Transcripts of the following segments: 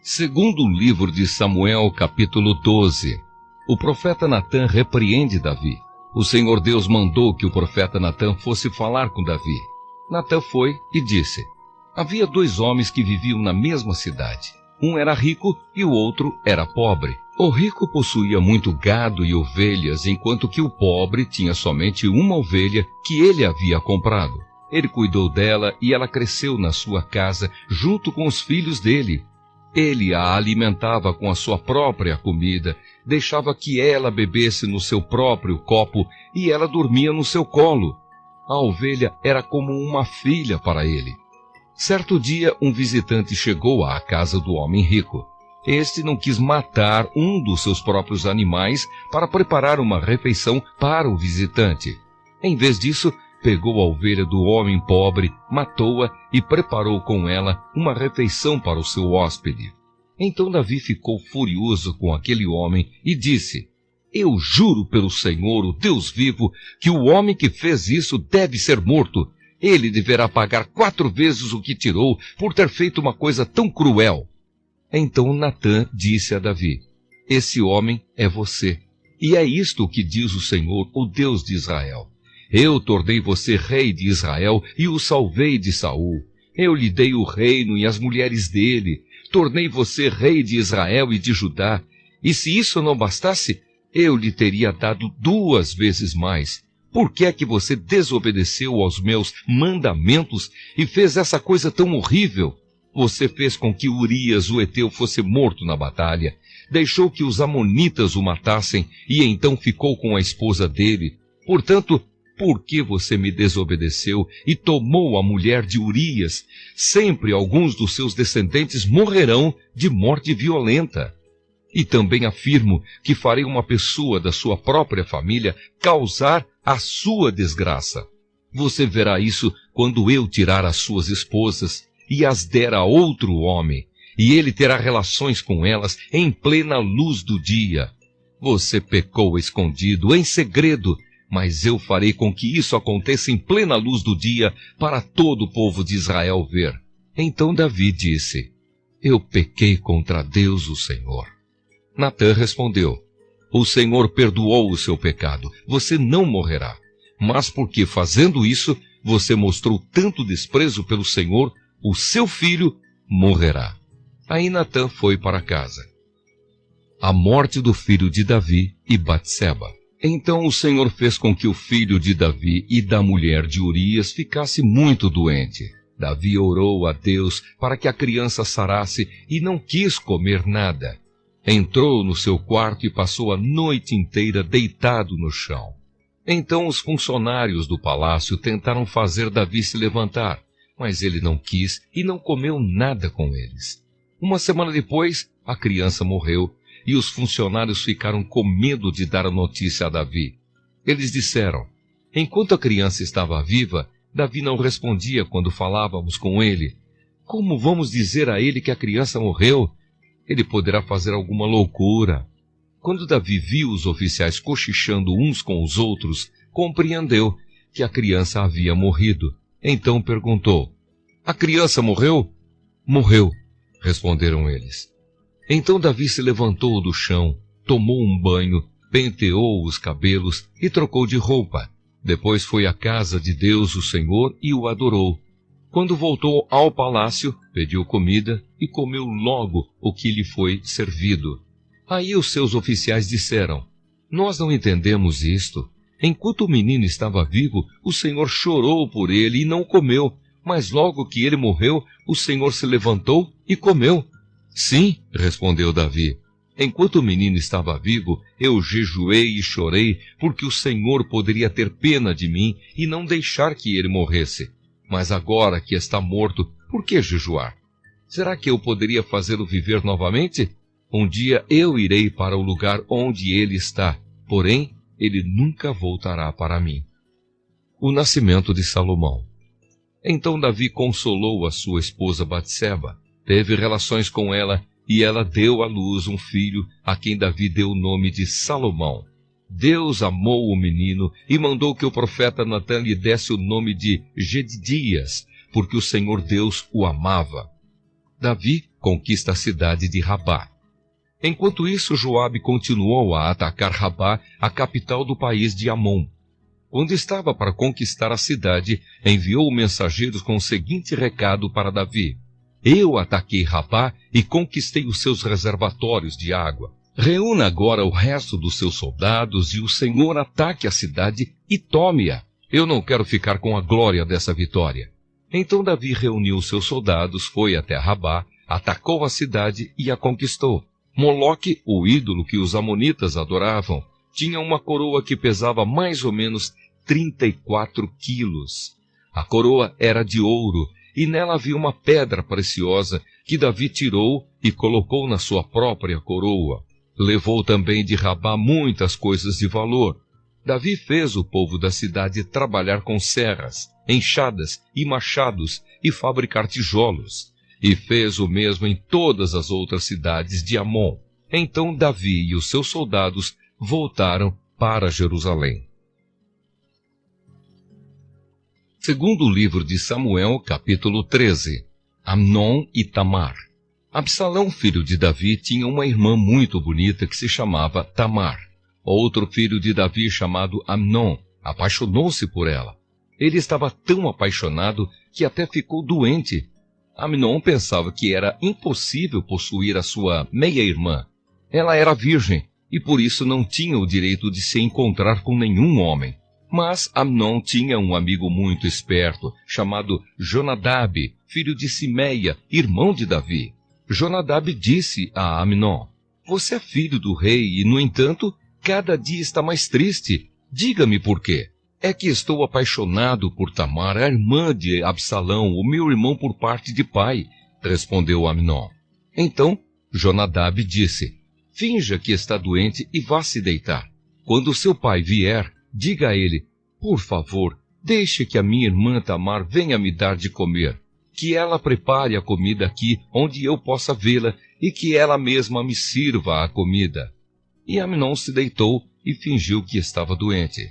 Segundo o livro de Samuel, capítulo 12. O profeta Natã repreende Davi. O Senhor Deus mandou que o profeta Natã fosse falar com Davi. Natã foi e disse: havia 2 homens que viviam na mesma cidade. Um era rico e o outro era pobre. O rico possuía muito gado e ovelhas, enquanto que o pobre tinha somente uma ovelha que ele havia comprado. Ele cuidou dela e ela cresceu na sua casa junto com os filhos dele. Ele a alimentava com a sua própria comida, deixava que ela bebesse no seu próprio copo e ela dormia no seu colo. A ovelha era como uma filha para ele. Certo dia, um visitante chegou à casa do homem rico. Este não quis matar um dos seus próprios animais para preparar uma refeição para o visitante. Em vez disso, pegou a ovelha do homem pobre, matou-a e preparou com ela uma refeição para o seu hóspede. Então Davi ficou furioso com aquele homem e disse: eu juro pelo Senhor, o Deus vivo, que o homem que fez isso deve ser morto. Ele deverá pagar 4 vezes o que tirou por ter feito uma coisa tão cruel. Então Natã disse a Davi: esse homem é você. E é isto que diz o Senhor, o Deus de Israel. Eu tornei você rei de Israel e o salvei de Saul. Eu lhe dei o reino e as mulheres dele. Tornei você rei de Israel e de Judá. E se isso não bastasse, eu lhe teria dado 2 vezes mais. Por que é que você desobedeceu aos meus mandamentos e fez essa coisa tão horrível? Você fez com que Urias, o heteu, fosse morto na batalha. Deixou que os amonitas o matassem e então ficou com a esposa dele. Portanto, por que você me desobedeceu e tomou a mulher de Urias? Sempre alguns dos seus descendentes morrerão de morte violenta. E também afirmo que farei uma pessoa da sua própria família causar a sua desgraça. Você verá isso quando eu tirar as suas esposas e as der a outro homem, e ele terá relações com elas em plena luz do dia. Você pecou escondido, em segredo, mas eu farei com que isso aconteça em plena luz do dia para todo o povo de Israel ver. Então Davi disse: eu pequei contra Deus, o Senhor. Natã respondeu: o Senhor perdoou o seu pecado, você não morrerá. Mas porque fazendo isso, você mostrou tanto desprezo pelo Senhor, o seu filho morrerá. Aí Natã foi para casa. A morte do filho de Davi e Batseba. Então o Senhor fez com que o filho de Davi e da mulher de Urias ficasse muito doente. Davi orou a Deus para que a criança sarasse e não quis comer nada. Entrou no seu quarto e passou a noite inteira deitado no chão. Então os funcionários do palácio tentaram fazer Davi se levantar, mas ele não quis e não comeu nada com eles. Uma semana depois, a criança morreu e os funcionários ficaram com medo de dar a notícia a Davi. Eles disseram: enquanto a criança estava viva, Davi não respondia quando falávamos com ele. Como vamos dizer a ele que a criança morreu? Ele poderá fazer alguma loucura. Quando Davi viu os oficiais cochichando uns com os outros, compreendeu que a criança havia morrido. Então perguntou: a criança morreu? Morreu, responderam eles. Então Davi se levantou do chão, tomou um banho, penteou os cabelos e trocou de roupa. Depois foi à casa de Deus, o Senhor, e o adorou. Quando voltou ao palácio, pediu comida e comeu logo o que lhe foi servido. Aí os seus oficiais disseram: nós não entendemos isto. Enquanto o menino estava vivo, o Senhor chorou por ele e não comeu, mas logo que ele morreu, o Senhor se levantou e comeu. Sim, respondeu Davi. Enquanto o menino estava vivo, eu jejuei e chorei, porque o Senhor poderia ter pena de mim e não deixar que ele morresse. Mas agora que está morto, por que jejuar? Será que eu poderia fazê-lo viver novamente? Um dia eu irei para o lugar onde ele está, porém, ele nunca voltará para mim. O nascimento de Salomão. Então Davi consolou a sua esposa Batseba, teve relações com ela, e ela deu à luz um filho, a quem Davi deu o nome de Salomão. Deus amou o menino e mandou que o profeta Natã lhe desse o nome de Jedidias, porque o Senhor Deus o amava. Davi conquista a cidade de Rabá. Enquanto isso, Joabe continuou a atacar Rabá, a capital do país de Amon. Quando estava para conquistar a cidade, enviou mensageiros com o seguinte recado para Davi: Eu ataquei Rabá e conquistei os seus reservatórios de água. Reúna agora o resto dos seus soldados e o Senhor ataque a cidade e tome-a. Eu não quero ficar com a glória dessa vitória. Então Davi reuniu seus soldados, foi até Rabá, atacou a cidade e a conquistou. Moloque, o ídolo que os amonitas adoravam, tinha uma coroa que pesava mais ou menos 34 quilos. A coroa era de ouro e nela havia uma pedra preciosa que Davi tirou e colocou na sua própria coroa. Levou também de Rabá muitas coisas de valor. Davi fez o povo da cidade trabalhar com serras, enxadas e machados e fabricar tijolos. E fez o mesmo em todas as outras cidades de Amon. Então Davi e os seus soldados voltaram para Jerusalém. Segundo livro de Samuel, capítulo 13. Amnon e Tamar. Absalão, filho de Davi, tinha uma irmã muito bonita que se chamava Tamar. Outro filho de Davi, chamado Amnon, apaixonou-se por ela. Ele estava tão apaixonado que até ficou doente. Amnon pensava que era impossível possuir a sua meia-irmã. Ela era virgem e por isso não tinha o direito de se encontrar com nenhum homem. Mas Amnon tinha um amigo muito esperto, chamado Jonadab, filho de Simeia, irmão de Davi. Jonadab disse a Amnon: Você é filho do rei e, no entanto, cada dia está mais triste. Diga-me por quê. É que estou apaixonado por Tamar, a irmã de Absalão, o meu irmão por parte de pai, respondeu Amnon. Então Jonadab disse: Finja que está doente e vá se deitar. Quando seu pai vier, diga a ele: Por favor, deixe que a minha irmã Tamar venha me dar de comer. Que ela prepare a comida aqui, onde eu possa vê-la, e que ela mesma me sirva a comida. E Amnon se deitou e fingiu que estava doente.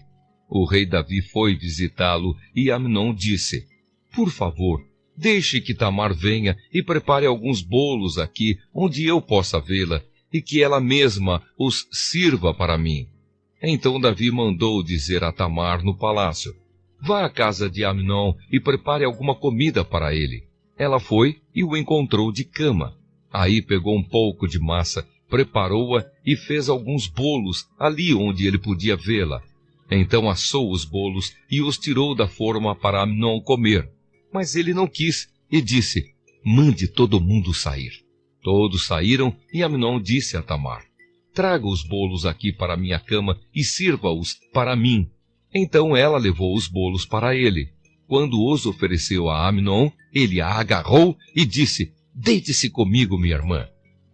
O rei Davi foi visitá-lo e Amnon disse: Por favor, deixe que Tamar venha e prepare alguns bolos aqui, onde eu possa vê-la, e que ela mesma os sirva para mim. Então Davi mandou dizer a Tamar no palácio: Vá à casa de Amnon e prepare alguma comida para ele. Ela foi e o encontrou de cama. Aí pegou um pouco de massa, preparou-a e fez alguns bolos ali onde ele podia vê-la. Então assou os bolos e os tirou da forma para Amnon comer. Mas ele não quis e disse: Mande todo mundo sair. Todos saíram e Amnon disse a Tamar: Traga os bolos aqui para a minha cama e sirva-os para mim. Então ela levou os bolos para ele. Quando os ofereceu a Amnon, ele a agarrou e disse: Deite-se comigo, minha irmã.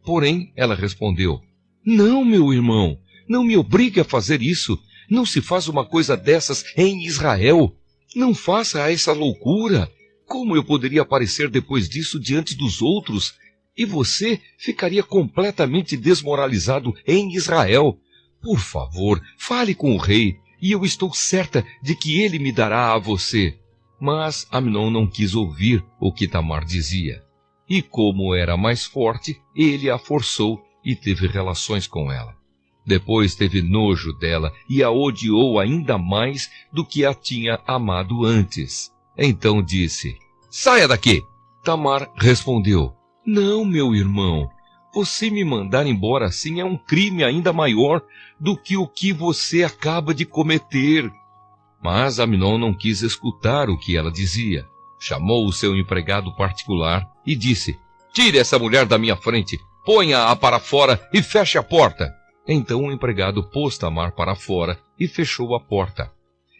Porém, ela respondeu: Não, meu irmão, não me obrigue a fazer isso. Não se faz uma coisa dessas em Israel. Não faça essa loucura. Como eu poderia aparecer depois disso diante dos outros? E você ficaria completamente desmoralizado em Israel. Por favor, fale com o rei, e eu estou certa de que ele me dará a você. Mas Amnon não quis ouvir o que Tamar dizia. E como era mais forte, ele a forçou e teve relações com ela. Depois teve nojo dela e a odiou ainda mais do que a tinha amado antes. Então disse: Saia daqui! Tamar respondeu: Não, meu irmão, você me mandar embora assim é um crime ainda maior do que o que você acaba de cometer. Mas Amnon não quis escutar o que ela dizia. Chamou o seu empregado particular e disse: Tire essa mulher da minha frente, ponha-a para fora e feche a porta. Então o empregado pôs Tamar para fora e fechou a porta.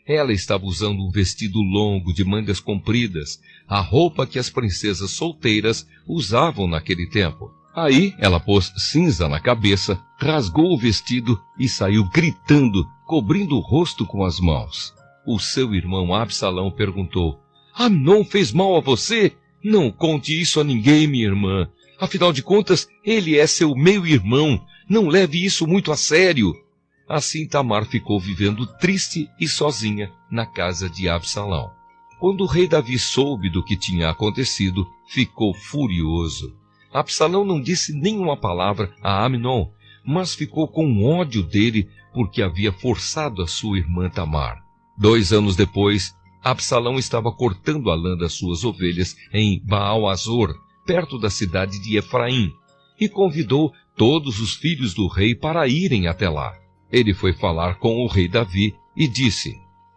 Ela estava usando um vestido longo de mangas compridas, a roupa que as princesas solteiras usavam naquele tempo. Aí ela pôs cinza na cabeça, rasgou o vestido e saiu gritando, cobrindo o rosto com as mãos. O seu irmão Absalão perguntou: Amnon fez mal a você? Não conte isso a ninguém, minha irmã. Afinal de contas, ele é seu meio-irmão. Não leve isso muito a sério. Assim Tamar ficou vivendo triste e sozinha na casa de Absalão. Quando o rei Davi soube do que tinha acontecido, ficou furioso. Absalão não disse nenhuma palavra a Amnon, mas ficou com ódio dele porque havia forçado a sua irmã Tamar. 2 anos depois, Absalão estava cortando a lã das suas ovelhas em Baal-Azor, perto da cidade de Efraim, e convidou todos os filhos do rei para irem até lá. Ele foi falar com o rei Davi e disse: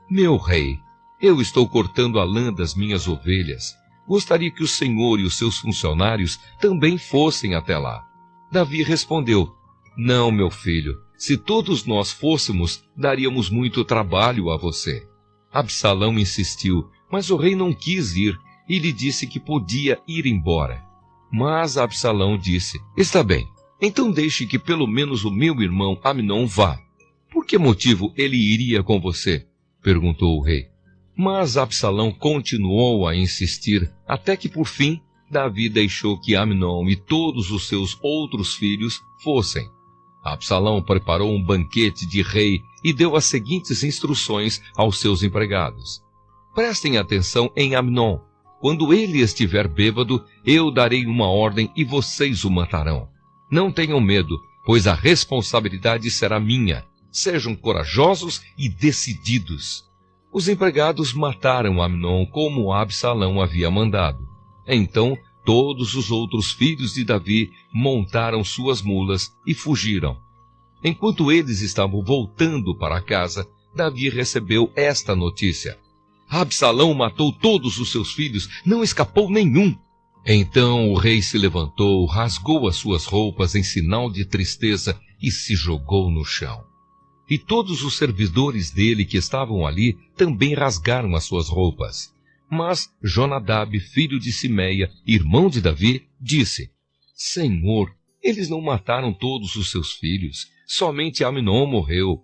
Meu rei, eu estou cortando a lã das minhas ovelhas. Gostaria que o senhor e os seus funcionários também fossem até lá. Davi respondeu: Não, meu filho, se todos nós fôssemos, daríamos muito trabalho a você. Absalão insistiu, mas o rei não quis ir e lhe disse que podia ir embora. Mas Absalão disse: Está bem, então deixe que pelo menos o meu irmão Amnon vá. Por que motivo ele iria com você? Perguntou o rei. Mas Absalão continuou a insistir, até que por fim Davi deixou que Amnon e todos os seus outros filhos fossem. Absalão preparou um banquete de rei e deu as seguintes instruções aos seus empregados: Prestem atenção em Amnon. Quando ele estiver bêbado, eu darei uma ordem e vocês o matarão. Não tenham medo, pois a responsabilidade será minha. Sejam corajosos e decididos. Os empregados mataram Amnon como Absalão havia mandado. Então todos os outros filhos de Davi montaram suas mulas e fugiram. Enquanto eles estavam voltando para casa, Davi recebeu esta notícia: Absalão matou todos os seus filhos, não escapou nenhum. Então o rei se levantou, rasgou as suas roupas em sinal de tristeza e se jogou no chão. E todos os servidores dele que estavam ali também rasgaram as suas roupas. Mas Jonadab, filho de Simeia, irmão de Davi, disse: Senhor, eles não mataram todos os seus filhos, somente Amnon morreu.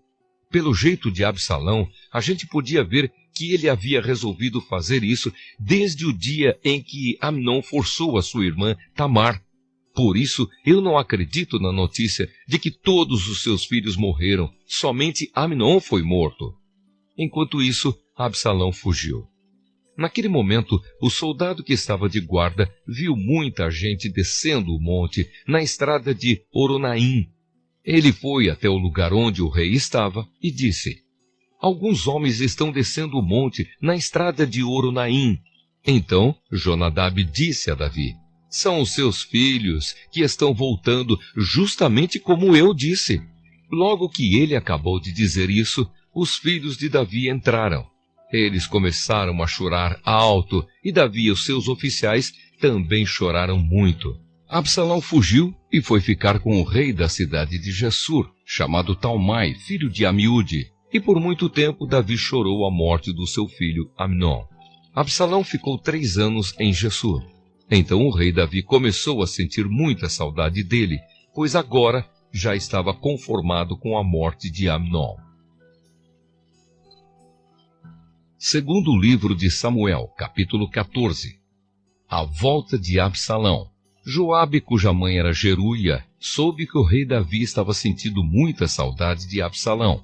Pelo jeito de Absalão, a gente podia ver que ele havia resolvido fazer isso desde o dia em que Amnon forçou a sua irmã Tamar. Por isso, eu não acredito na notícia de que todos os seus filhos morreram, somente Amnon foi morto. Enquanto isso, Absalão fugiu. Naquele momento, o soldado que estava de guarda viu muita gente descendo o monte na estrada de Oronaim. Ele foi até o lugar onde o rei estava e disse: Alguns homens estão descendo o monte na estrada de Oronaim. Então Jonadab disse a Davi: São os seus filhos que estão voltando justamente como eu disse. Logo que ele acabou de dizer isso, os filhos de Davi entraram. Eles começaram a chorar alto e Davi e os seus oficiais também choraram muito. Absalão fugiu e foi ficar com o rei da cidade de Gessur, chamado Talmai, filho de Amiúde. E por muito tempo Davi chorou a morte do seu filho Amnon. Absalão ficou 3 anos em Gessur. Então o rei Davi começou a sentir muita saudade dele, pois agora já estava conformado com a morte de Amnon. Segundo livro de Samuel, capítulo 14. A volta de Absalão. Joabe, cuja mãe era Jeruia, soube que o rei Davi estava sentindo muita saudade de Absalão.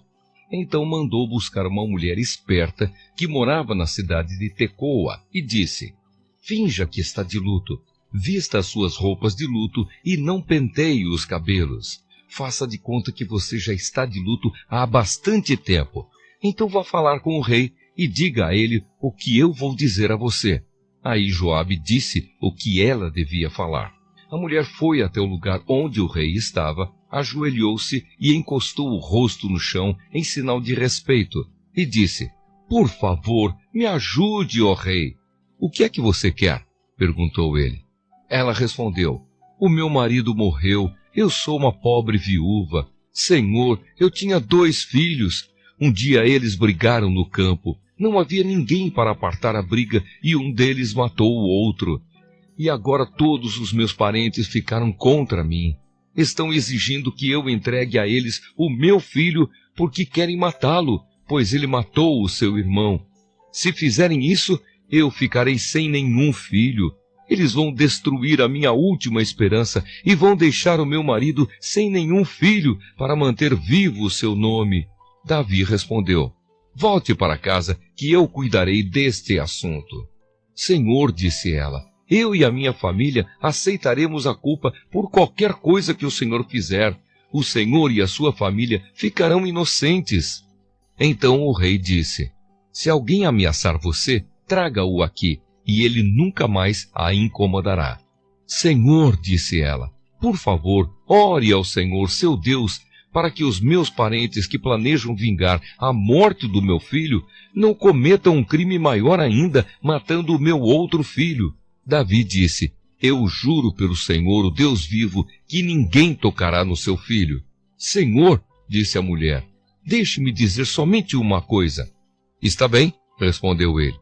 Então mandou buscar uma mulher esperta que morava na cidade de Tecoa e disse: Finja que está de luto, vista as suas roupas de luto e não penteie os cabelos. Faça de conta que você já está de luto há bastante tempo. Então vá falar com o rei e diga a ele o que eu vou dizer a você. Aí Joabe disse o que ela devia falar. A mulher foi até o lugar onde o rei estava, ajoelhou-se e encostou o rosto no chão em sinal de respeito, e disse: Por favor, me ajude, ó rei. O que é que você quer? Perguntou ele. Ela respondeu: O meu marido morreu, eu sou uma pobre viúva. Senhor, eu tinha 2 filhos. Um dia eles brigaram no campo. Não havia ninguém para apartar a briga e um deles matou o outro. E agora todos os meus parentes ficaram contra mim. Estão exigindo que eu entregue a eles o meu filho porque querem matá-lo, pois ele matou o seu irmão. Se fizerem isso, eu ficarei sem nenhum filho. Eles vão destruir a minha última esperança e vão deixar o meu marido sem nenhum filho para manter vivo o seu nome. Davi respondeu: Volte para casa, que eu cuidarei deste assunto. Senhor, disse ela, Eu e a minha família aceitaremos a culpa por qualquer coisa que o Senhor fizer. O Senhor e a sua família ficarão inocentes. Então o rei disse: se alguém ameaçar você, traga-o aqui, e ele nunca mais a incomodará. Senhor, disse ela, por favor, ore ao Senhor, seu Deus, para que os meus parentes que planejam vingar a morte do meu filho não cometam um crime maior ainda, matando o meu outro filho. Davi disse: eu juro pelo Senhor, o Deus vivo, que ninguém tocará no seu filho. Senhor, disse a mulher, deixe-me dizer somente uma coisa. Está bem, respondeu ele.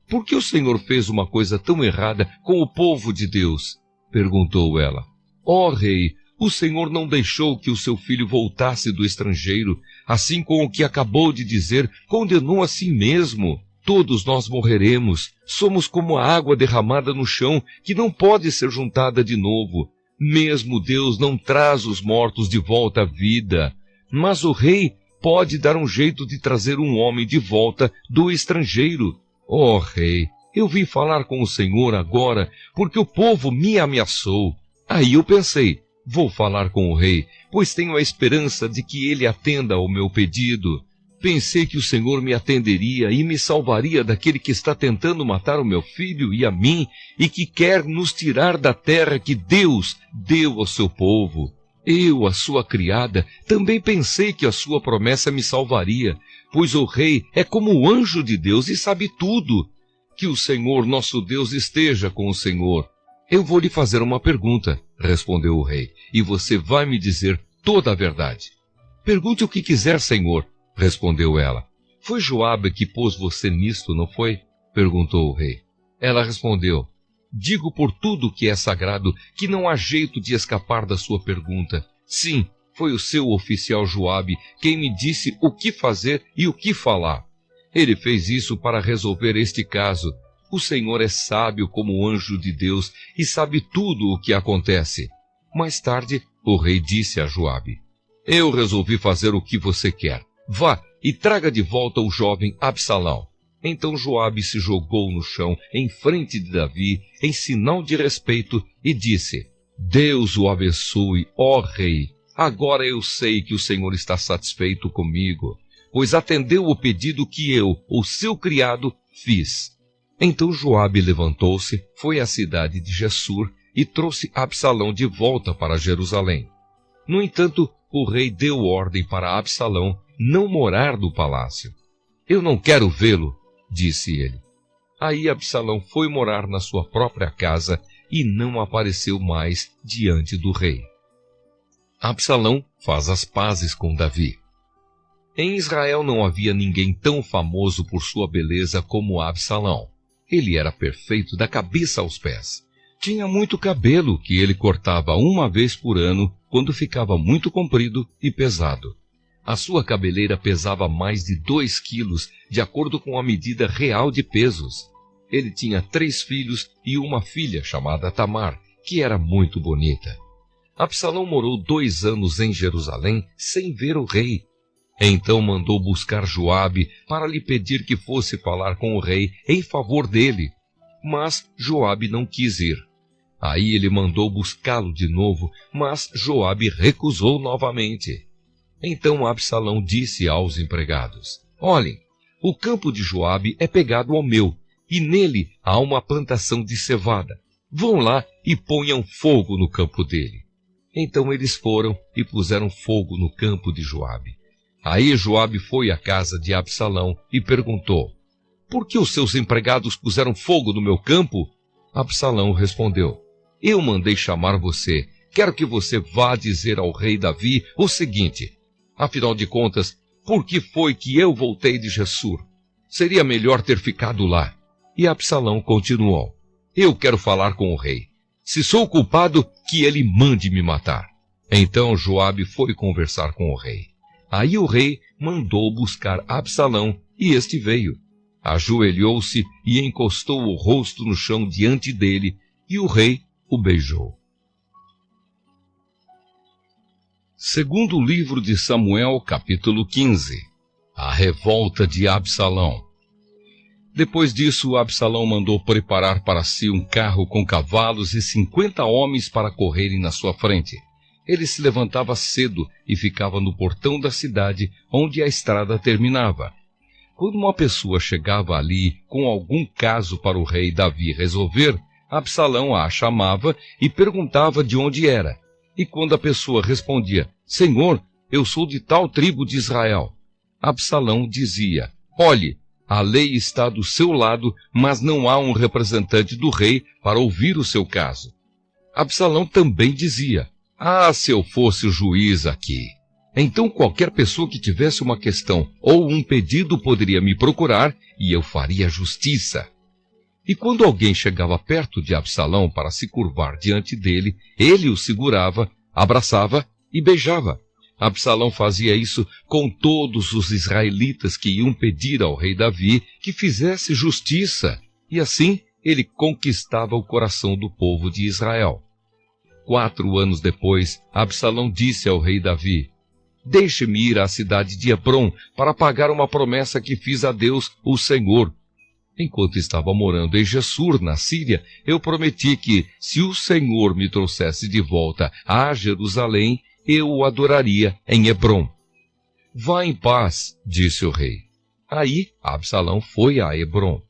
Por que o Senhor fez uma coisa tão errada com o povo de Deus? Perguntou ela. Ó rei, o Senhor não deixou que o seu filho voltasse do estrangeiro, assim com o que acabou de dizer, condenou a si mesmo. Todos nós morreremos, somos como a água derramada no chão, que não pode ser juntada de novo. Mesmo Deus não traz os mortos de volta à vida, mas o rei pode dar um jeito de trazer um homem de volta do estrangeiro. Ó rei, eu vim falar com o Senhor agora, porque o povo me ameaçou. Aí eu pensei, vou falar com o rei, pois tenho a esperança de que ele atenda ao meu pedido. Pensei que o Senhor me atenderia e me salvaria daquele que está tentando matar o meu filho e a mim, e que quer nos tirar da terra que Deus deu ao seu povo. Eu, a sua criada, também pensei que a sua promessa me salvaria, pois o rei é como o anjo de Deus e sabe tudo. Que o Senhor, nosso Deus, esteja com o Senhor. Eu vou lhe fazer uma pergunta, respondeu o rei, e você vai me dizer toda a verdade. Pergunte o que quiser, Senhor, respondeu ela. Foi Joabe que pôs você nisto, não foi? Perguntou o rei. Ela respondeu, digo por tudo que é sagrado que não há jeito de escapar da sua pergunta. Sim, foi o seu oficial Joabe quem me disse o que fazer e o que falar. Ele fez isso para resolver este caso. O Senhor é sábio como o anjo de Deus e sabe tudo o que acontece. Mais tarde, o rei disse a Joabe, eu resolvi fazer o que você quer. Vá e traga de volta o jovem Absalão. Então Joabe se jogou no chão em frente de Davi, em sinal de respeito, e disse, Deus o abençoe, ó rei. Agora eu sei que o Senhor está satisfeito comigo, pois atendeu o pedido que eu, o seu criado, fiz. Então Joabe levantou-se, foi à cidade de Gessur e trouxe Absalão de volta para Jerusalém. No entanto, o rei deu ordem para Absalão não morar no palácio. Eu não quero vê-lo, disse ele. Aí Absalão foi morar na sua própria casa e não apareceu mais diante do rei. Absalão faz as pazes com Davi. Em Israel não havia ninguém tão famoso por sua beleza como Absalão. Ele era perfeito da cabeça aos pés. Tinha muito cabelo que ele cortava uma vez por ano quando ficava muito comprido e pesado. A sua cabeleira pesava mais de 2 quilos, de acordo com a medida real de pesos. Ele tinha 3 filhos e uma filha chamada Tamar, que era muito bonita. Absalão morou 2 anos em Jerusalém sem ver o rei. Então mandou buscar Joabe para lhe pedir que fosse falar com o rei em favor dele. Mas Joabe não quis ir. Aí ele mandou buscá-lo de novo, mas Joabe recusou novamente. Então Absalão disse aos empregados, olhem, o campo de Joabe é pegado ao meu, e nele há uma plantação de cevada. Vão lá e ponham fogo no campo dele. Então eles foram e puseram fogo no campo de Joabe. Aí Joabe foi à casa de Absalão e perguntou, por que os seus empregados puseram fogo no meu campo? Absalão respondeu, eu mandei chamar você, quero que você vá dizer ao rei Davi o seguinte, afinal de contas, por que foi que eu voltei de Gessur? Seria melhor ter ficado lá. E Absalão continuou, eu quero falar com o rei. Se sou culpado, que ele mande me matar. Então Joabe foi conversar com o rei. Aí o rei mandou buscar Absalão, e este veio. Ajoelhou-se e encostou o rosto no chão diante dele, e o rei o beijou. Segundo livro de Samuel, capítulo 15. A revolta de Absalão. Depois disso, Absalão mandou preparar para si um carro com cavalos e 50 homens para correrem na sua frente. Ele se levantava cedo e ficava no portão da cidade, onde a estrada terminava. Quando uma pessoa chegava ali com algum caso para o rei Davi resolver, Absalão a chamava e perguntava de onde era. E quando a pessoa respondia, Senhor, eu sou de tal tribo de Israel, Absalão dizia, olhe, a lei está do seu lado, mas não há um representante do rei para ouvir o seu caso. Absalão também dizia, se eu fosse o juiz aqui, então qualquer pessoa que tivesse uma questão ou um pedido poderia me procurar e eu faria justiça. E quando alguém chegava perto de Absalão para se curvar diante dele, ele o segurava, abraçava e beijava. Absalão fazia isso com todos os israelitas que iam pedir ao rei Davi que fizesse justiça, e assim ele conquistava o coração do povo de Israel. 4 anos depois, Absalão disse ao rei Davi, deixe-me ir à cidade de Hebrom para pagar uma promessa que fiz a Deus, o Senhor. Enquanto estava morando em Gessur, na Síria, eu prometi que, se o Senhor me trouxesse de volta a Jerusalém, eu o adoraria em Hebrom. Vá em paz, disse o rei. Aí Absalão foi a Hebrom,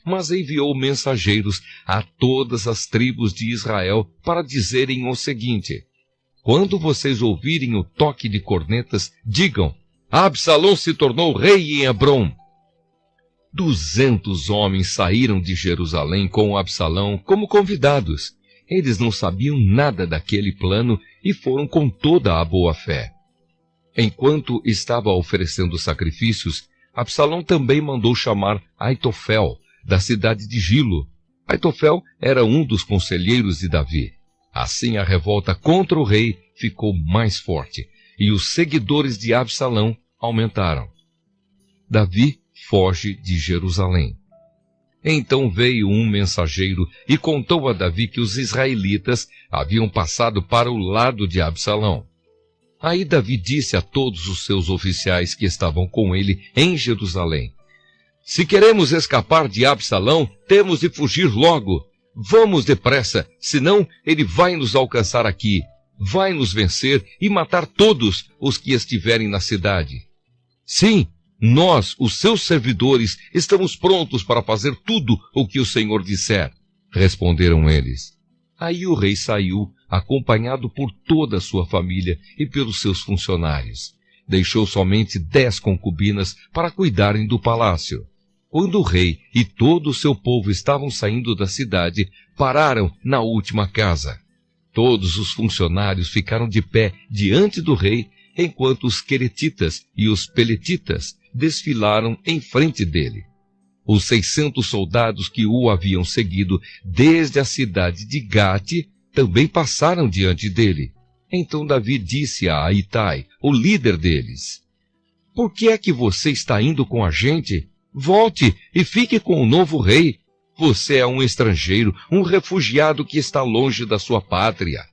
mas enviou mensageiros a todas as tribos de Israel para dizerem o seguinte, quando vocês ouvirem o toque de cornetas, digam, Absalão se tornou rei em Hebrom. 200 homens saíram de Jerusalém com Absalão como convidados. Eles não sabiam nada daquele plano e foram com toda a boa-fé. Enquanto estava oferecendo sacrifícios, Absalão também mandou chamar Aitofel, da cidade de Gilo. Aitofel era um dos conselheiros de Davi. Assim a revolta contra o rei ficou mais forte, e os seguidores de Absalão aumentaram. Davi foge de Jerusalém. Então veio um mensageiro e contou a Davi que os israelitas haviam passado para o lado de Absalão. Aí Davi disse a todos os seus oficiais que estavam com ele em Jerusalém, se queremos escapar de Absalão, temos de fugir logo. Vamos depressa, senão ele vai nos alcançar aqui, vai nos vencer e matar todos os que estiverem na cidade. Sim, nós, os seus servidores, estamos prontos para fazer tudo o que o Senhor disser, responderam eles. Aí o rei saiu, acompanhado por toda a sua família e pelos seus funcionários. Deixou somente 10 concubinas para cuidarem do palácio. Quando o rei e todo o seu povo estavam saindo da cidade, pararam na última casa. Todos os funcionários ficaram de pé diante do rei, enquanto os queretitas e os peletitas desfilaram em frente dele. Os 600 soldados que o haviam seguido desde a cidade de Gate também passaram diante dele. Então Davi disse a Itai, o líder deles, por que é que você está indo com a gente? Volte e fique com o novo rei. Você é um estrangeiro, um refugiado que está longe da sua pátria.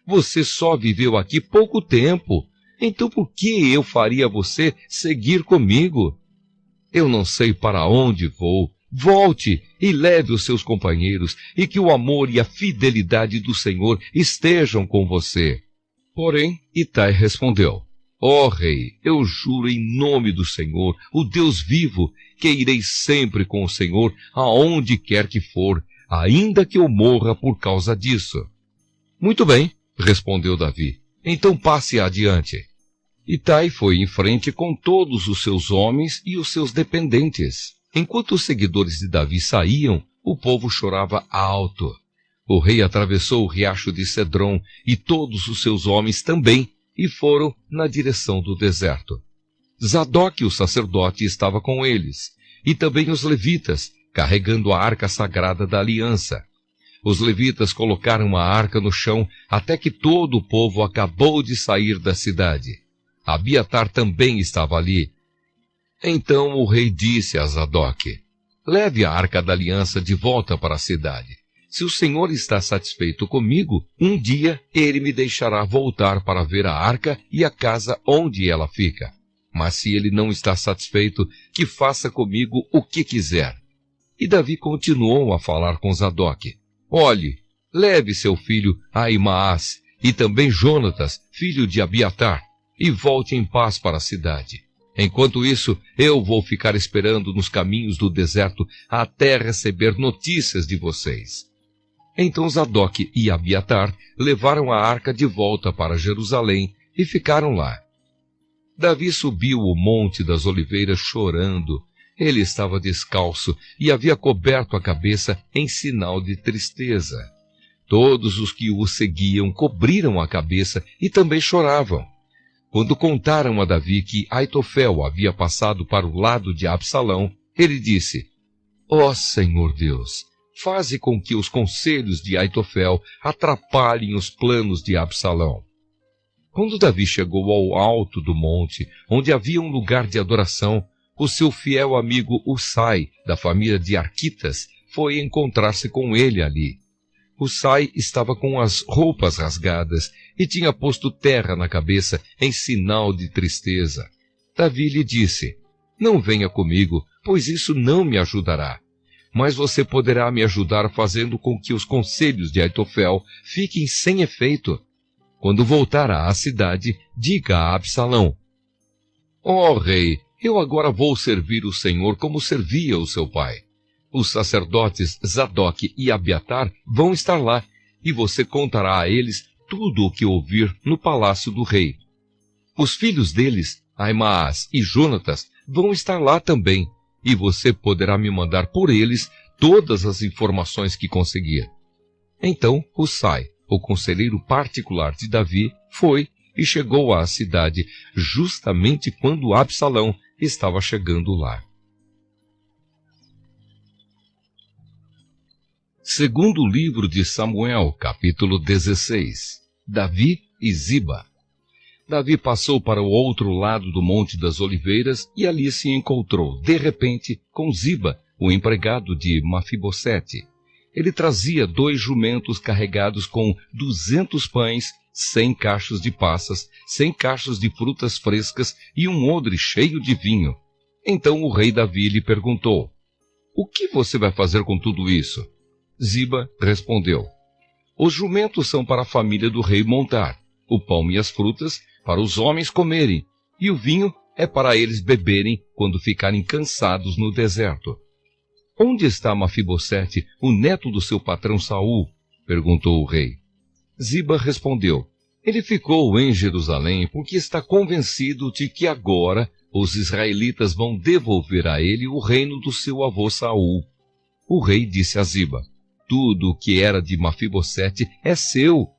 Você só viveu aqui pouco tempo. Então por que eu faria você seguir comigo? Eu não sei para onde vou. Volte e leve os seus companheiros, e que o amor e a fidelidade do Senhor estejam com você. Porém, Itai respondeu, ó rei, eu juro em nome do Senhor, o Deus vivo, que irei sempre com o Senhor aonde quer que for, ainda que eu morra por causa disso. Muito bem, respondeu Davi. Então passe adiante. Itai foi em frente com todos os seus homens e os seus dependentes. Enquanto os seguidores de Davi saíam, o povo chorava alto. O rei atravessou o riacho de Cedron e todos os seus homens também, e foram na direção do deserto. Zadok, o sacerdote, estava com eles, e também os levitas, carregando a arca sagrada da aliança. Os levitas colocaram a arca no chão até que todo o povo acabou de sair da cidade. Abiatar também estava ali. Então o rei disse a Zadok, leve a arca da aliança de volta para a cidade. Se o Senhor está satisfeito comigo, um dia ele me deixará voltar para ver a arca e a casa onde ela fica. Mas se ele não está satisfeito, que faça comigo o que quiser. E Davi continuou a falar com Zadok: olhe, leve seu filho Ahimaás e também Jonatas, filho de Abiatar, e volte em paz para a cidade. Enquanto isso, eu vou ficar esperando nos caminhos do deserto até receber notícias de vocês. Então Zadok e Abiatar levaram a arca de volta para Jerusalém e ficaram lá. Davi subiu o Monte das Oliveiras chorando. Ele estava descalço e havia coberto a cabeça em sinal de tristeza. Todos os que o seguiam cobriram a cabeça e também choravam. Quando contaram a Davi que Aitofel havia passado para o lado de Absalão, ele disse: ó Senhor Deus, faze com que os conselhos de Aitofel atrapalhem os planos de Absalão. Quando Davi chegou ao alto do monte, onde havia um lugar de adoração, o seu fiel amigo Husai, da família de Arquitas, foi encontrar-se com ele ali. Husai estava com as roupas rasgadas e tinha posto terra na cabeça em sinal de tristeza. Davi lhe disse: não venha comigo, pois isso não me ajudará. Mas você poderá me ajudar fazendo com que os conselhos de Aitofel fiquem sem efeito. Quando voltar à cidade, diga a Absalão: ó rei, eu agora vou servir o Senhor como servia o seu pai. Os sacerdotes Zadok e Abiatar vão estar lá, e você contará a eles tudo o que ouvir no palácio do rei. Os filhos deles, Ahimaás e Jonatas, vão estar lá também, e você poderá me mandar por eles todas as informações que conseguir. Então Husai, o conselheiro particular de Davi, foi e chegou à cidade justamente quando Absalão estava chegando lá. Segundo livro de Samuel, capítulo 16. Davi e Ziba. Davi passou para o outro lado do Monte das Oliveiras e ali se encontrou, de repente, com Ziba, o empregado de Mafibosete. Ele trazia 2 jumentos carregados com 200 pães, 100 cachos de passas, 100 cachos de frutas frescas e um odre cheio de vinho. Então o rei Davi lhe perguntou: o que você vai fazer com tudo isso? Ziba respondeu: os jumentos são para a família do rei montar, o pão e as frutas para os homens comerem, e o vinho é para eles beberem quando ficarem cansados no deserto. Onde está Mafibosete, o neto do seu patrão Saul? Perguntou o rei. Ziba respondeu: ele ficou em Jerusalém porque está convencido de que agora os israelitas vão devolver a ele o reino do seu avô Saul. O rei disse a Ziba: tudo o que era de Mafibosete é seu.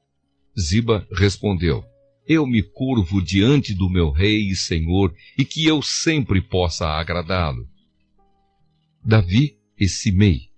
Ziba respondeu: eu me curvo diante do meu rei e senhor, e que eu sempre possa agradá-lo. Davi e Simei.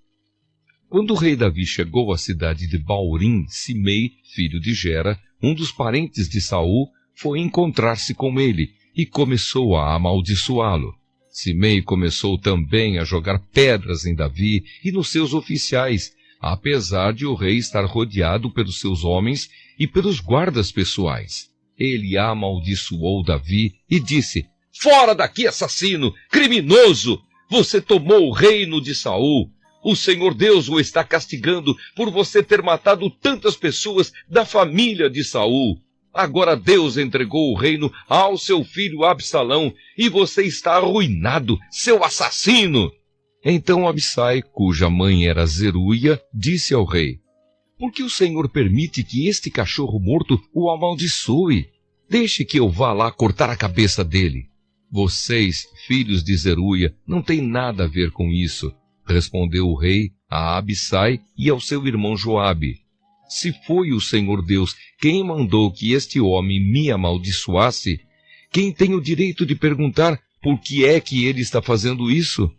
Quando o rei Davi chegou à cidade de Baurim, Simei, filho de Gera, um dos parentes de Saul, foi encontrar-se com ele e começou a amaldiçoá-lo. Simei começou também a jogar pedras em Davi e nos seus oficiais, apesar de o rei estar rodeado pelos seus homens e pelos guardas pessoais. Ele amaldiçoou Davi e disse: fora daqui, assassino, criminoso! Você tomou o reino de Saul. O Senhor Deus o está castigando por você ter matado tantas pessoas da família de Saul. Agora Deus entregou o reino ao seu filho Absalão e você está arruinado, seu assassino! Então Abissai, cuja mãe era Zeruia, disse ao rei: por que o Senhor permite que este cachorro morto o amaldiçoe? Deixe que eu vá lá cortar a cabeça dele. Vocês, filhos de Zeruia, não têm nada a ver com isso, respondeu o rei a Abissai e ao seu irmão Joabe. Se foi o Senhor Deus quem mandou que este homem me amaldiçoasse, quem tem o direito de perguntar por que é que ele está fazendo isso?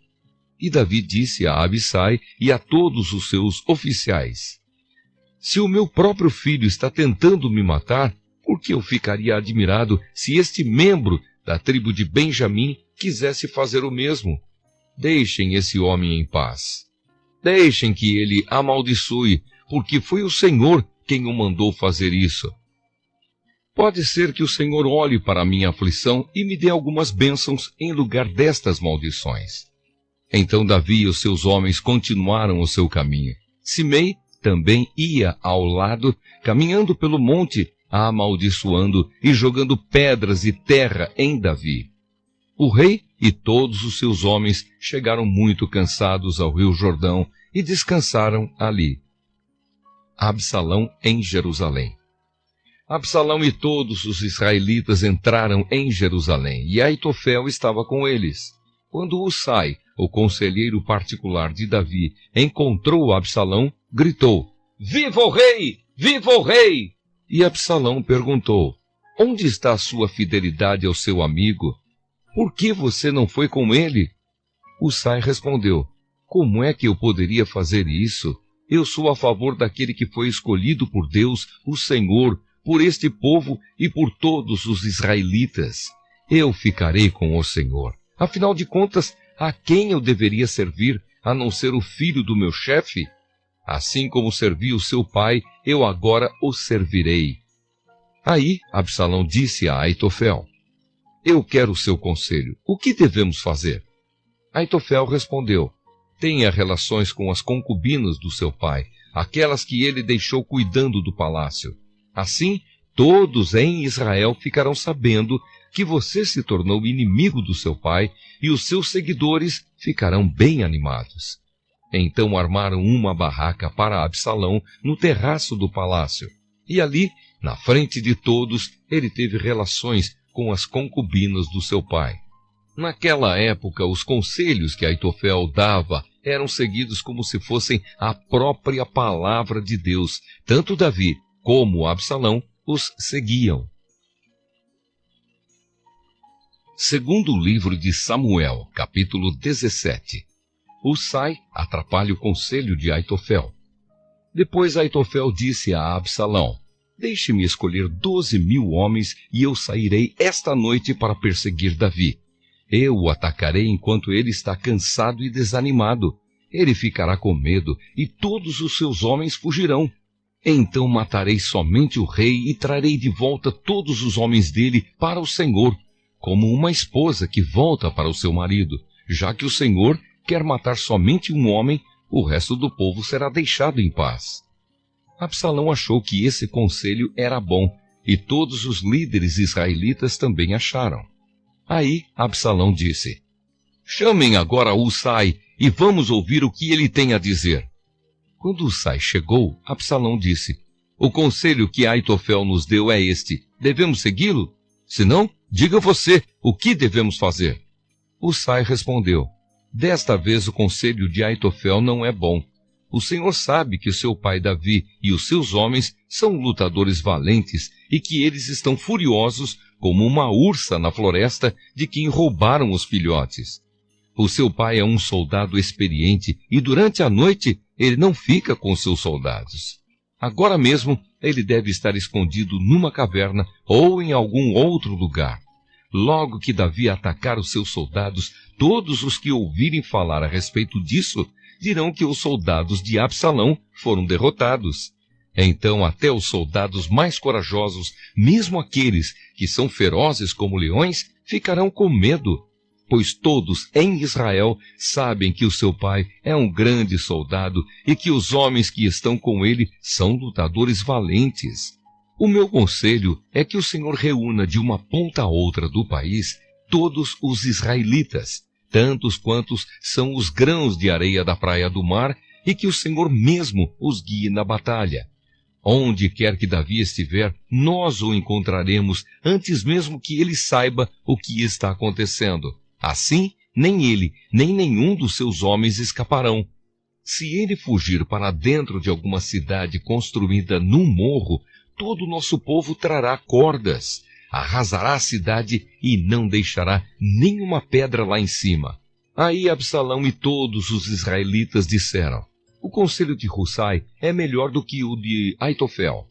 E Davi disse a Abissai e a todos os seus oficiais: se o meu próprio filho está tentando me matar, por que eu ficaria admirado se este membro da tribo de Benjamim quisesse fazer o mesmo? Deixem esse homem em paz. Deixem que ele amaldiçoe, porque foi o Senhor quem o mandou fazer isso. Pode ser que o Senhor olhe para a minha aflição e me dê algumas bênçãos em lugar destas maldições. Então Davi e os seus homens continuaram o seu caminho. Simei também ia ao lado, caminhando pelo monte, amaldiçoando e jogando pedras e terra em Davi. O rei e todos os seus homens chegaram muito cansados ao rio Jordão e descansaram ali. Absalão em Jerusalém. Absalão e todos os israelitas entraram em Jerusalém, e Aitofel estava com eles. Quando Husai, o conselheiro particular de Davi, encontrou Absalão, gritou: "Viva o rei! Viva o rei!" E Absalão perguntou: "Onde está a sua fidelidade ao seu amigo? Por que você não foi com ele?" Husai respondeu: "Como é que eu poderia fazer isso? Eu sou a favor daquele que foi escolhido por Deus, o Senhor, por este povo e por todos os israelitas. Eu ficarei com o Senhor. Afinal de contas, a quem eu deveria servir, a não ser o filho do meu chefe? Assim como servi o seu pai, eu agora o servirei." Aí Absalão disse a Aitofel: "Eu quero o seu conselho. O que devemos fazer?" Aitofel respondeu: "Tenha relações com as concubinas do seu pai, aquelas que ele deixou cuidando do palácio. Assim, todos em Israel ficarão sabendo que você se tornou inimigo do seu pai, e os seus seguidores ficarão bem animados." Então armaram uma barraca para Absalão no terraço do palácio, e ali, na frente de todos, ele teve relações com as concubinas do seu pai. Naquela época, os conselhos que Aitofel dava eram seguidos como se fossem a própria palavra de Deus. Tanto Davi como Absalão os seguiam. Segundo livro de Samuel, capítulo 17. Husai atrapalha o conselho de Aitofel. Depois Aitofel disse a Absalão: "Deixe-me escolher 12.000 homens e eu sairei esta noite para perseguir Davi. Eu o atacarei enquanto ele está cansado e desanimado. Ele ficará com medo e todos os seus homens fugirão. Então matarei somente o rei e trarei de volta todos os homens dele para o Senhor, como uma esposa que volta para o seu marido. Já que o Senhor quer matar somente um homem, o resto do povo será deixado em paz." Absalão achou que esse conselho era bom, e todos os líderes israelitas também acharam. Aí Absalão disse: "Chamem agora Husai e vamos ouvir o que ele tem a dizer." Quando Husai chegou, Absalão disse: "O conselho que Aitofel nos deu é este: devemos segui-lo? Se não, diga você, o que devemos fazer?" Husai respondeu: "Desta vez o conselho de Aitofel não é bom. O Senhor sabe que o seu pai Davi e os seus homens são lutadores valentes e que eles estão furiosos como uma ursa na floresta de quem roubaram os filhotes. O seu pai é um soldado experiente e durante a noite ele não fica com seus soldados. Agora mesmo ele deve estar escondido numa caverna ou em algum outro lugar. Logo que Davi atacar os seus soldados, todos os que ouvirem falar a respeito disso dirão que os soldados de Absalão foram derrotados. Então até os soldados mais corajosos, mesmo aqueles que são ferozes como leões, ficarão com medo, pois todos em Israel sabem que o seu pai é um grande soldado e que os homens que estão com ele são lutadores valentes. O meu conselho é que o Senhor reúna de uma ponta a outra do país todos os israelitas, tantos quantos são os grãos de areia da praia do mar, e que o Senhor mesmo os guie na batalha. Onde quer que Davi estiver, nós o encontraremos antes mesmo que ele saiba o que está acontecendo. Assim, nem ele, nem nenhum dos seus homens escaparão. Se ele fugir para dentro de alguma cidade construída num morro, todo o nosso povo trará cordas, arrasará a cidade e não deixará nenhuma pedra lá em cima." Aí Absalão e todos os israelitas disseram: "O conselho de Husai é melhor do que o de Aitofel."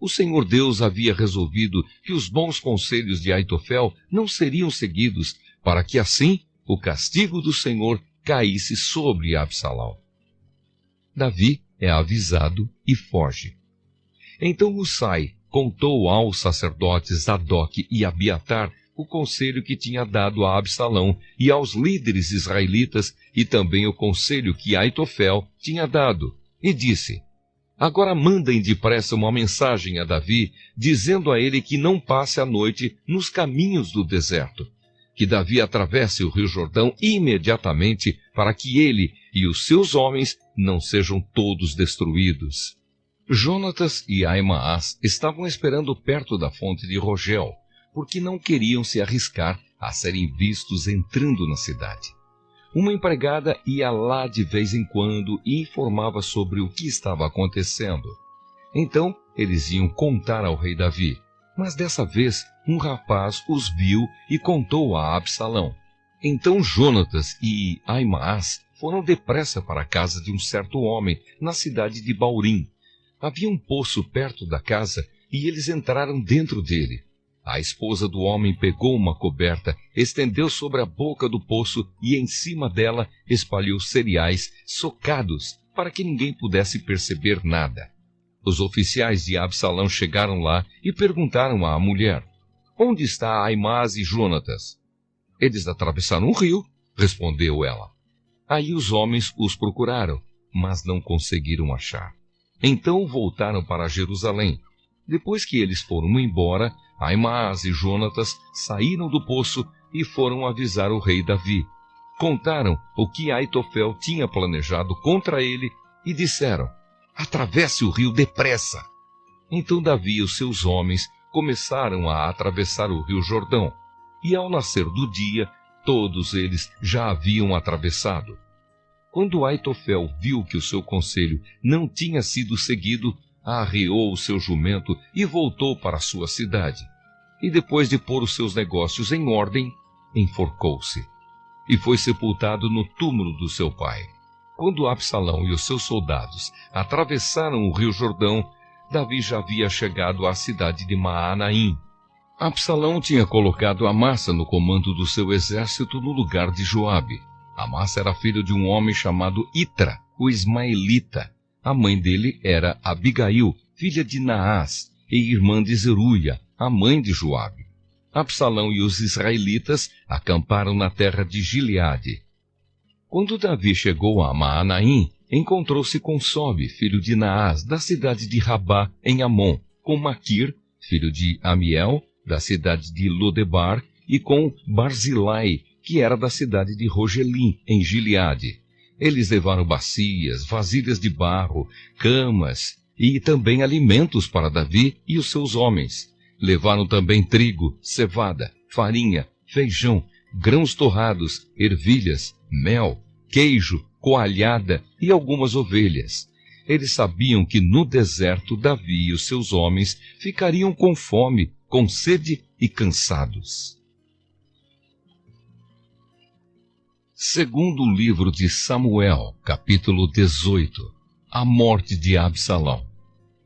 O Senhor Deus havia resolvido que os bons conselhos de Aitofel não seriam seguidos, para que assim o castigo do Senhor caísse sobre Absalão. Davi é avisado e foge. Então Husai contou aos sacerdotes Zadok e Abiatar o conselho que tinha dado a Absalão e aos líderes israelitas, e também o conselho que Aitofel tinha dado, e disse: agora mandem depressa uma mensagem a Davi, dizendo a ele que não passe a noite nos caminhos do deserto, que Davi atravesse o rio Jordão imediatamente, para que ele e os seus homens não sejam todos destruídos. Jonatas e Aimaas estavam esperando perto da fonte de Rogel, porque não queriam se arriscar a serem vistos entrando na cidade. Uma empregada ia lá de vez em quando e informava sobre o que estava acontecendo. Então, eles iam contar ao rei Davi, mas dessa vez um rapaz os viu e contou a Absalão. Então Jonatas e Aimaas foram depressa para a casa de um certo homem na cidade de Baurim. Havia um poço perto da casa e eles entraram dentro dele. A esposa do homem pegou uma coberta, estendeu sobre a boca do poço e em cima dela espalhou cereais socados para que ninguém pudesse perceber nada. Os oficiais de Absalão chegaram lá e perguntaram à mulher: onde está Aimaas e Jonatas? Eles atravessaram o rio, respondeu ela. Aí os homens os procuraram, mas não conseguiram achar. Então voltaram para Jerusalém. Depois que eles foram embora, Aimaas e Jonatas saíram do poço e foram avisar o rei Davi. Contaram o que Aitofel tinha planejado contra ele e disseram: atravesse o rio depressa. Então Davi e os seus homens começaram a atravessar o rio Jordão, e ao nascer do dia, todos eles já haviam atravessado. Quando Aitofel viu que o seu conselho não tinha sido seguido, arreou o seu jumento e voltou para a sua cidade. E depois de pôr os seus negócios em ordem, enforcou-se. E foi sepultado no túmulo do seu pai. Quando Absalão e os seus soldados atravessaram o rio Jordão, Davi já havia chegado à cidade de Maanaim. Absalão tinha colocado Amasa no comando do seu exército no lugar de Joabe. Amasa era filho de um homem chamado Itra, o ismaelita. A mãe dele era Abigail, filha de Naás, e irmã de Zeruia, a mãe de Joabe. Absalão e os israelitas acamparam na terra de Gileade. Quando Davi chegou a Maanaim, encontrou-se com Sobe, filho de Naás, da cidade de Rabá, em Amon, com Maquir, filho de Amiel, da cidade de Lodebar, e com Barzilai, que era da cidade de Rogelim, em Gileade. Eles levaram bacias, vasilhas de barro, camas e também alimentos para Davi e os seus homens. Levaram também trigo, cevada, farinha, feijão, grãos torrados, ervilhas, mel, queijo, coalhada e algumas ovelhas. Eles sabiam que no deserto Davi e os seus homens ficariam com fome, com sede e cansados. Segundo livro de Samuel, capítulo 18. A morte de Absalão.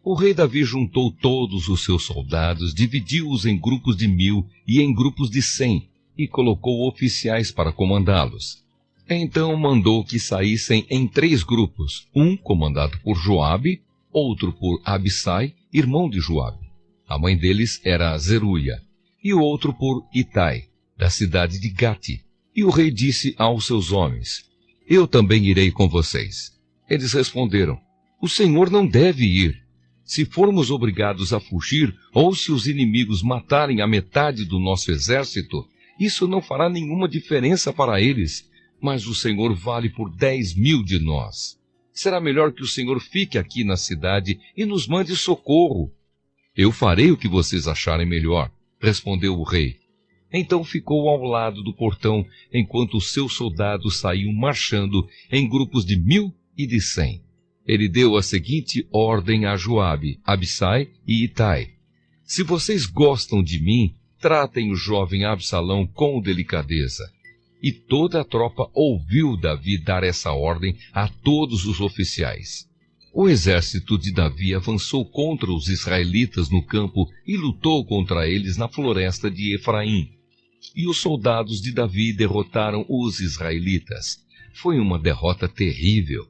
O rei Davi juntou todos os seus soldados, dividiu-os em grupos de 1000 e em grupos de 100, e colocou oficiais para comandá-los. Então mandou que saíssem em 3 grupos, um comandado por Joabe, outro por Abissai, irmão de Joabe. A mãe deles era Zeruia, e o outro por Itai, da cidade de Gati. E o rei disse aos seus homens: eu também irei com vocês. Eles responderam: o Senhor não deve ir. Se formos obrigados a fugir, ou se os inimigos matarem a metade do nosso exército, isso não fará nenhuma diferença para eles, mas o Senhor vale por 10.000 de nós. Será melhor que o Senhor fique aqui na cidade e nos mande socorro. Eu farei o que vocês acharem melhor, respondeu o rei. Então ficou ao lado do portão, enquanto os seus soldados saíam marchando em grupos de 1000 e de 100. Ele deu a seguinte ordem a Joabe, Abissai e Itai: se vocês gostam de mim, tratem o jovem Absalão com delicadeza. E toda a tropa ouviu Davi dar essa ordem a todos os oficiais. O exército de Davi avançou contra os israelitas no campo e lutou contra eles na floresta de Efraim. E os soldados de Davi derrotaram os israelitas. Foi uma derrota terrível.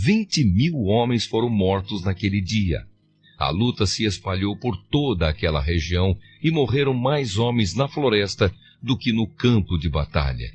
20.000 homens foram mortos naquele dia. A luta se espalhou por toda aquela região e morreram mais homens na floresta do que no campo de batalha.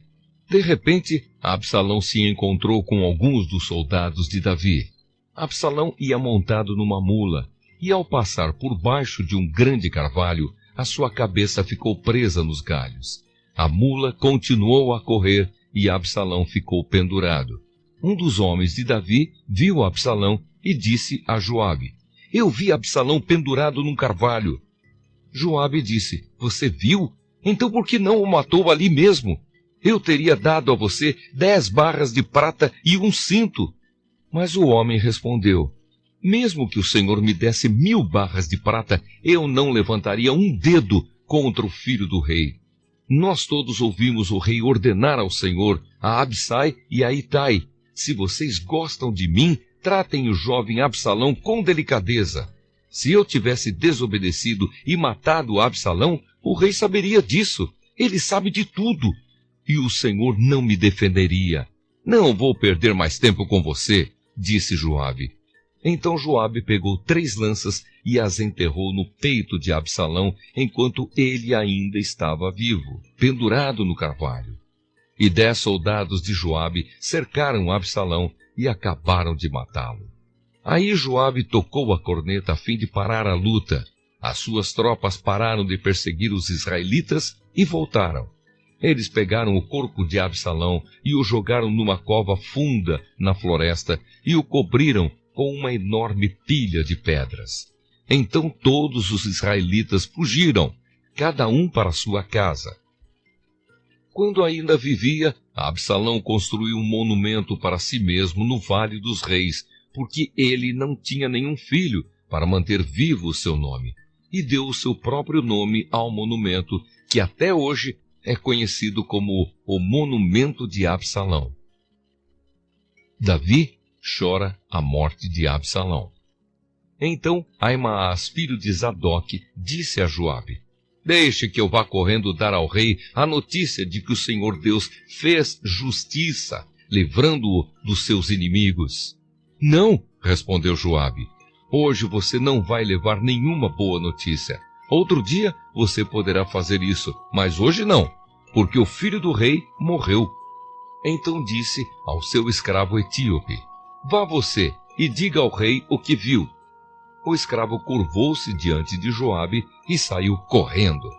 De repente, Absalão se encontrou com alguns dos soldados de Davi. Absalão ia montado numa mula, e ao passar por baixo de um grande carvalho, a sua cabeça ficou presa nos galhos. A mula continuou a correr e Absalão ficou pendurado. Um dos homens de Davi viu Absalão e disse a Joabe: Eu vi Absalão pendurado num carvalho. Joabe disse: Você viu? Então por que não o matou ali mesmo? Eu teria dado a você 10 barras de prata e um cinto. Mas o homem respondeu: Mesmo que o Senhor me desse 1000 barras de prata, eu não levantaria um dedo contra o filho do rei. Nós todos ouvimos o rei ordenar ao Senhor, a Absai e a Itai: Se vocês gostam de mim, tratem o jovem Absalão com delicadeza. Se eu tivesse desobedecido e matado Absalão, o rei saberia disso. Ele sabe de tudo. E o Senhor não me defenderia. Não vou perder mais tempo com você, disse Joabe. Então Joabe pegou 3 lanças e as enterrou no peito de Absalão, enquanto ele ainda estava vivo, pendurado no carvalho. E 10 soldados de Joabe cercaram Absalão e acabaram de matá-lo. Aí Joabe tocou a corneta a fim de parar a luta. As suas tropas pararam de perseguir os israelitas e voltaram. Eles pegaram o corpo de Absalão e o jogaram numa cova funda na floresta e o cobriram com uma enorme pilha de pedras. Então todos os israelitas fugiram, cada um para sua casa. Quando ainda vivia, Absalão construiu um monumento para si mesmo no Vale dos Reis, porque ele não tinha nenhum filho para manter vivo o seu nome, e deu o seu próprio nome ao monumento, que até hoje é conhecido como o Monumento de Absalão. Davi chora a morte de Absalão. Então Aimaas, filho de Zadok, disse a Joabe: Deixe que eu vá correndo dar ao rei a notícia de que o Senhor Deus fez justiça, livrando-o dos seus inimigos. Não, respondeu Joabe, hoje você não vai levar nenhuma boa notícia. Outro dia você poderá fazer isso, mas hoje não, porque o filho do rei morreu. Então disse ao seu escravo etíope: Vá você e diga ao rei o que viu. O escravo curvou-se diante de Joabe e saiu correndo.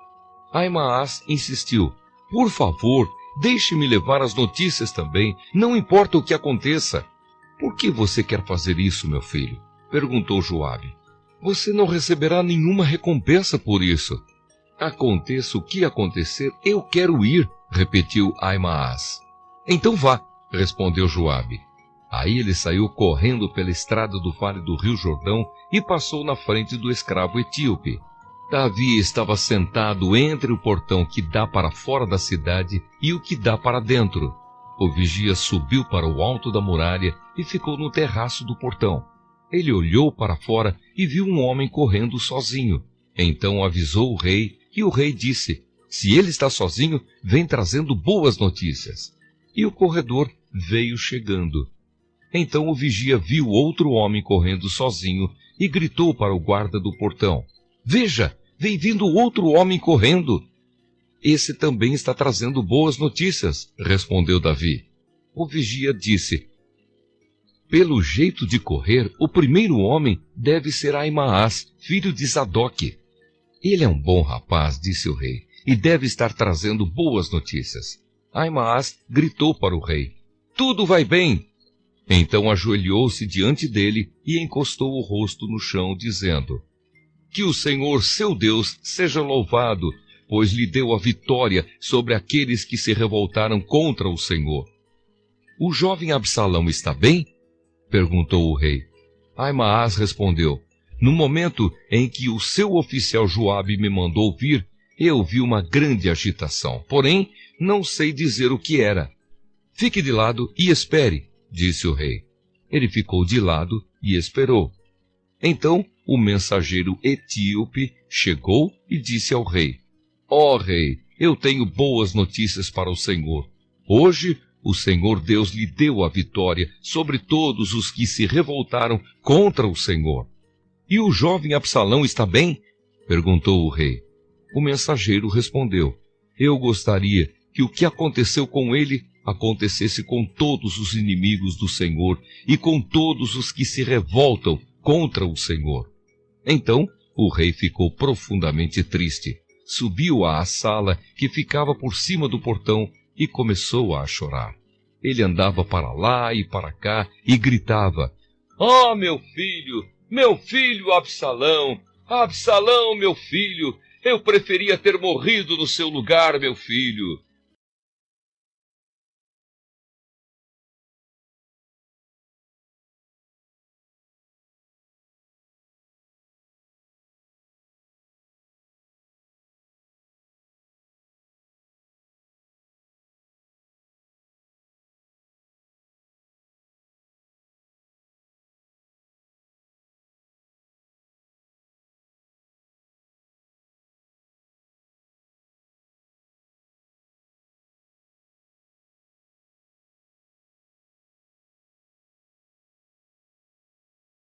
Aimaas insistiu: Por favor, deixe-me levar as notícias também, não importa o que aconteça. Por que você quer fazer isso, meu filho? Perguntou Joabe. Você não receberá nenhuma recompensa por isso. Aconteça o que acontecer, eu quero ir, repetiu Aimaas. Então vá, respondeu Joabe. Aí ele saiu correndo pela estrada do vale do rio Jordão e passou na frente do escravo etíope. Davi estava sentado entre o portão que dá para fora da cidade e o que dá para dentro. O vigia subiu para o alto da muralha e ficou no terraço do portão. Ele olhou para fora e viu um homem correndo sozinho. Então avisou o rei, e o rei disse: Se ele está sozinho, vem trazendo boas notícias. E o corredor veio chegando. Então o vigia viu outro homem correndo sozinho e gritou para o guarda do portão: Veja, vem vindo outro homem correndo. Esse também está trazendo boas notícias, respondeu Davi. O vigia disse: Pelo jeito de correr, o primeiro homem deve ser Aimaas, filho de Zadok. Ele é um bom rapaz, disse o rei, e deve estar trazendo boas notícias. Aimaas gritou para o rei: Tudo vai bem! Então ajoelhou-se diante dele e encostou o rosto no chão, dizendo: Que o Senhor, seu Deus, seja louvado, pois lhe deu a vitória sobre aqueles que se revoltaram contra o Senhor. O jovem Absalão está bem? Perguntou o rei. Aimaas respondeu: No momento em que o seu oficial Joabe me mandou vir, eu vi uma grande agitação, porém não sei dizer o que era. Fique de lado e espere, disse o rei. Ele ficou de lado e esperou. Então o mensageiro etíope chegou e disse ao rei: Ó rei, eu tenho boas notícias para o Senhor. Hoje o Senhor Deus lhe deu a vitória sobre todos os que se revoltaram contra o Senhor. E o jovem Absalão está bem? Perguntou o rei. O mensageiro respondeu: Eu gostaria que o que aconteceu com ele acontecesse com todos os inimigos do Senhor e com todos os que se revoltam contra o Senhor. Então o rei ficou profundamente triste, subiu à sala que ficava por cima do portão e começou a chorar. Ele andava para lá e para cá e gritava: "Oh, meu filho Absalão! Absalão, meu filho! Eu preferia ter morrido no seu lugar, meu filho!